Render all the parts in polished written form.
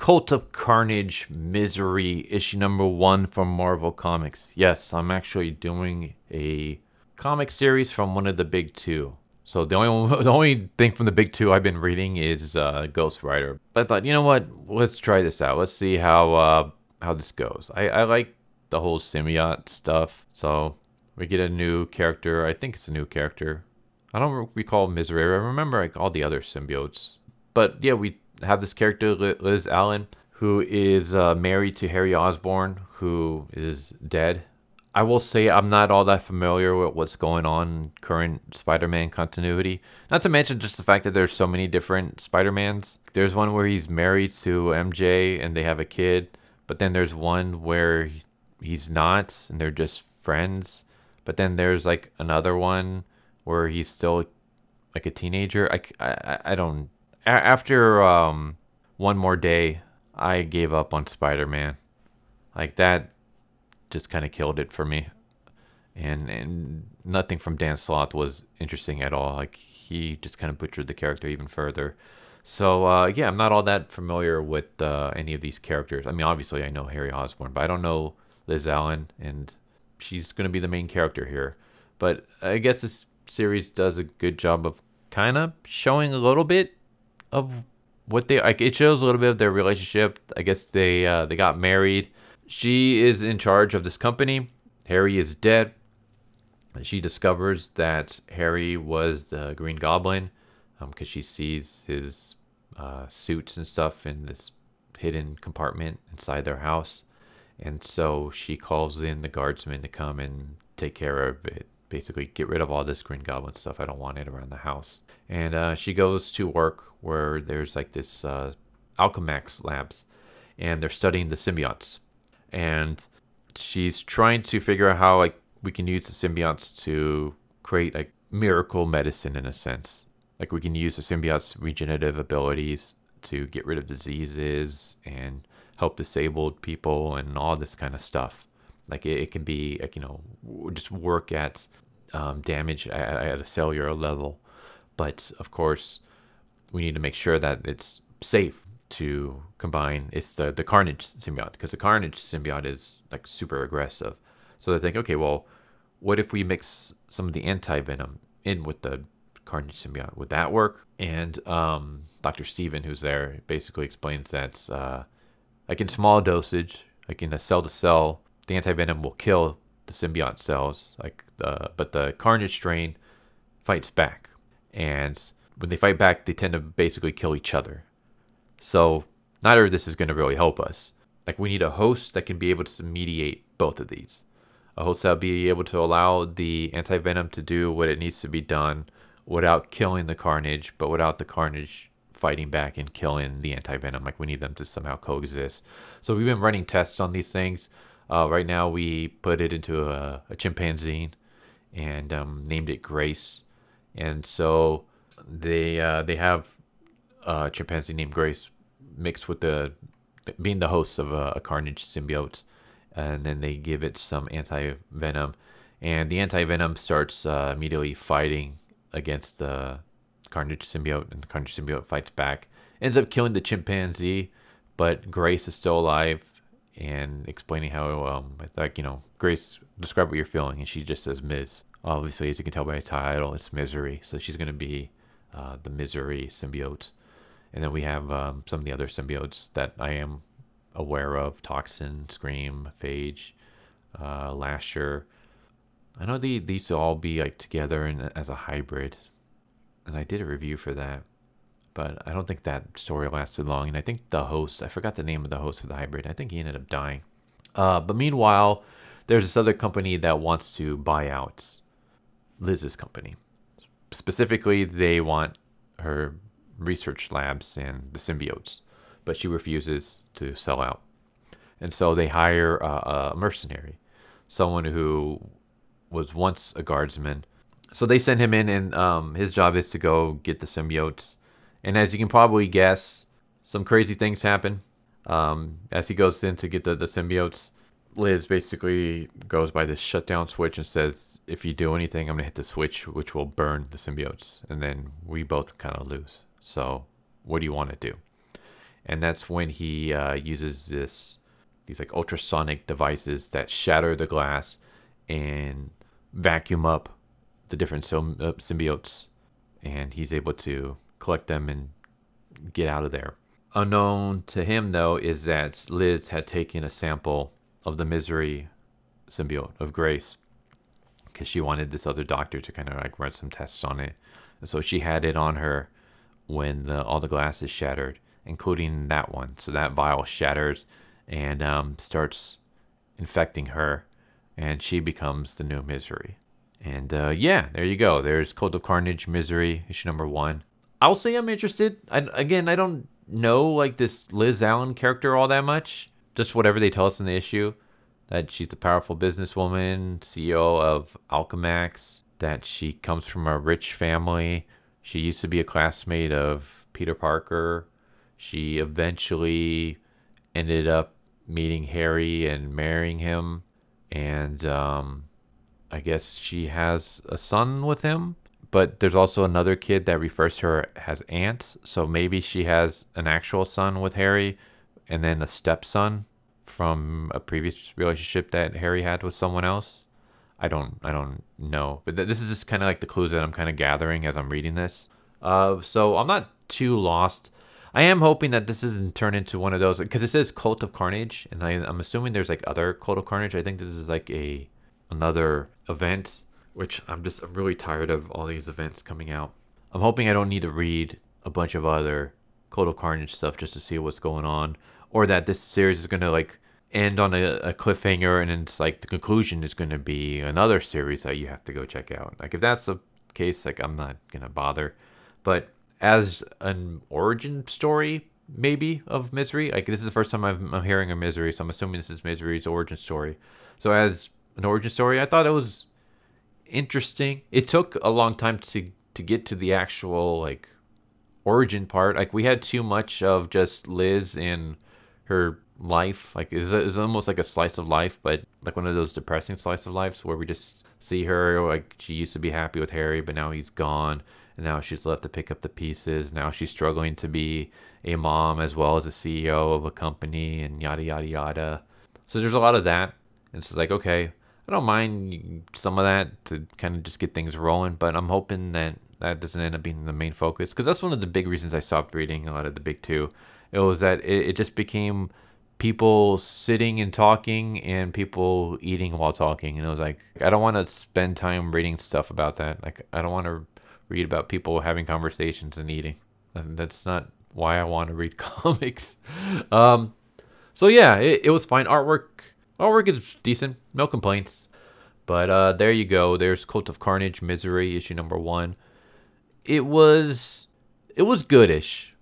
Cult of Carnage Misery, issue number 1 from Marvel Comics. Yes, I'm actually doing a comic series from one of the big two. So the only thing from the big two I've been reading is Ghost Rider. But I thought, you know what? Let's try this out. Let's see how this goes. I like the whole symbiote stuff. So we get a new character. I think it's a new character. I don't recall Misery. I remember like all the other symbiotes. But yeah, we have this character, Liz Allen, who is married to Harry Osborn, who is dead. I will say I'm not all that familiar with what's going on in current Spider-Man continuity. Not to mention just the fact that there's so many different Spider-Mans. There's one where he's married to MJ and they have a kid. But then there's one where he's not and they're just friends. But then there's like another one where he's still like a teenager. I don't... After One More Day, I gave up on Spider-Man. Like that just kind of killed it for me. And nothing from Dan Slott was interesting at all. Like he just kind of butchered the character even further. So yeah, I'm not all that familiar with any of these characters. I mean, obviously I know Harry Osborn, but I don't know Liz Allen, and she's going to be the main character here. But I guess this series does a good job of kind of showing a little bit of what they like. It shows a little bit of their relationship. I guess they got married. She is in charge of this company. Harry is dead. She discovers that Harry was the Green Goblin because she sees his suits and stuff in this hidden compartment inside their house. And so she calls in the guardsmen to come and take care of it. Basically, get rid of all this Green Goblin stuff. I don't want it around the house. And she goes to work where there's like this ALCHEMAX labs. And they're studying the symbiotes. And she's trying to figure out how like we can use the symbiotes to create like miracle medicine in a sense. Like we can use the symbiotes' regenerative abilities to get rid of diseases and help disabled people and all this kind of stuff. Like it can be like, you know, just work at damage at a cellular level. But of course, we need to make sure that it's safe to combine. It's the Carnage symbiote, because the Carnage symbiote is like super aggressive. So they think, okay, well, what if we mix some of the anti-venom in with the Carnage symbiote? Would that work? And Dr. Steven, who's there, basically explains that like in small dosage, like in a cell-to-cell, the anti-venom will kill the symbiote cells, but the Carnage strain fights back. And when they fight back, they tend to basically kill each other. So neither of this is going to really help us. Like we need a host that can be able to mediate both of these. A host that will be able to allow the anti-venom to do what it needs to be done without killing the Carnage, but without the Carnage fighting back and killing the anti-venom. Like we need them to somehow coexist. So we've been running tests on these things. Right now we put it into a chimpanzee and named it Grace. And so they have a chimpanzee named Grace mixed with being the host of a Carnage symbiote, and then they give it some anti-venom, and the anti-venom starts immediately fighting against the Carnage symbiote, and the Carnage symbiote fights back, ends up killing the chimpanzee, but Grace is still alive and explaining how like, you know, Grace, describe what you're feeling, and she just says Ms. Obviously, as you can tell by the title, it's Misery, so she's going to be the Misery symbiote. And then we have some of the other symbiotes that I am aware of: Toxin, Scream, Phage, Lasher. I know these will all be like together and as a hybrid, and I did a review for that, but I don't think that story lasted long. And I think the host, I forgot the name of the host for the hybrid, I think he ended up dying. But meanwhile, there's this other company that wants to buy out Liz's company. Specifically, they want her research labs and the symbiotes, but she refuses to sell out. And so they hire a mercenary, someone who was once a guardsman. So they send him in, and his job is to go get the symbiotes. And as you can probably guess, some crazy things happen. As he goes in to get the symbiotes, Liz basically goes by this shutdown switch and says, if you do anything, I'm going to hit the switch, which will burn the symbiotes. And then we both kind of lose. So what do you want to do? And that's when he uses these like ultrasonic devices that shatter the glass and vacuum up the different symbiotes, and he's able to collect them and get out of there. Unknown to him, though, is that Liz had taken a sample of the Misery symbiote of Grace because she wanted this other doctor to kind of like run some tests on it. And so she had it on her when all the glass is shattered, including that one. So that vial shatters and starts infecting her, and she becomes the new Misery. And yeah, there you go. There's Cult of Carnage Misery, issue number 1. I'll say I'm interested. Again, I don't know like this Liz Allen character all that much. Just whatever they tell us in the issue. That she's a powerful businesswoman, CEO of ALCHEMAX, that she comes from a rich family. She used to be a classmate of Peter Parker. She eventually ended up meeting Harry and marrying him. And I guess she has a son with him. But there's also another kid that refers to her as Aunt. So maybe she has an actual son with Harry and then a stepson from a previous relationship that Harry had with someone else. I don't know. But this is just kind of like the clues that I'm kind of gathering as I'm reading this. So I'm not too lost. I am hoping that this doesn't turn into one of those, because it says Cult of Carnage, and I'm assuming there's like other Cult of Carnage. I think this is like another event, which I'm really tired of all these events coming out. I'm hoping I don't need to read a bunch of other Cult of Carnage stuff just to see what's going on, or that this series is gonna like end on a cliffhanger, and it's like the conclusion is gonna be another series that you have to go check out. Like if that's the case, like I'm not gonna bother. But as an origin story, maybe, of Misery, like this is the first time I'm hearing of Misery, so I'm assuming this is Misery's origin story. So as an origin story, I thought it was interesting. It took a long time to get to the actual like origin part. Like we had too much of just Liz and her life. Like it's almost like a slice of life, but like one of those depressing slice of lives where we just see her like she used to be happy with Harry, but now he's gone, and now she's left to pick up the pieces. Now she's struggling to be a mom as well as a CEO of a company, and yada yada yada. So there's a lot of that. And it's like, okay, I don't mind some of that to kind of just get things rolling, but I'm hoping that that doesn't end up being the main focus, because that's one of the big reasons I stopped reading a lot of the big two. It was that it just became people sitting and talking and people eating while talking, and it was like, I don't want to spend time reading stuff about that. Like I don't want to read about people having conversations and eating. That's not why I want to read comics. So yeah, it was fine. Artwork is decent, no complaints. But there you go. There's Cult of Carnage Misery, issue number 1. It was goodish.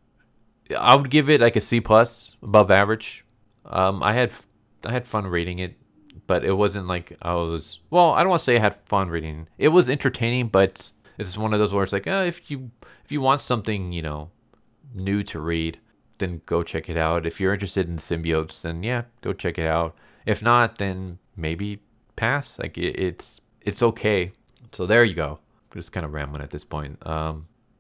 I would give it like a C+, above average. I had fun reading it, but it wasn't like I don't want to say I had fun reading. It was entertaining, but it's one of those where it's like, if you want something, new to read, then go check it out. If you're interested in symbiotes, then yeah, go check it out. If not, then maybe pass. Like it's okay. So there you go. I'm just kind of rambling at this point.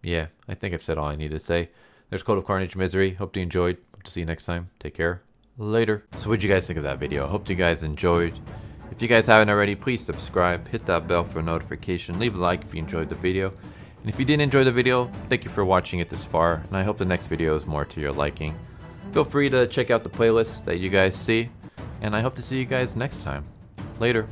Yeah, I think I've said all I need to say. There's Cult of Carnage Misery. Hope you enjoyed. Hope to see you next time. Take care. Later. So what'd you guys think of that video? Hope you guys enjoyed. If you guys haven't already, please subscribe, hit that bell for a notification, leave a like if you enjoyed the video. And if you didn't enjoy the video, thank you for watching it this far, and I hope the next video is more to your liking. Feel free to check out the playlist that you guys see, and I hope to see you guys next time. Later.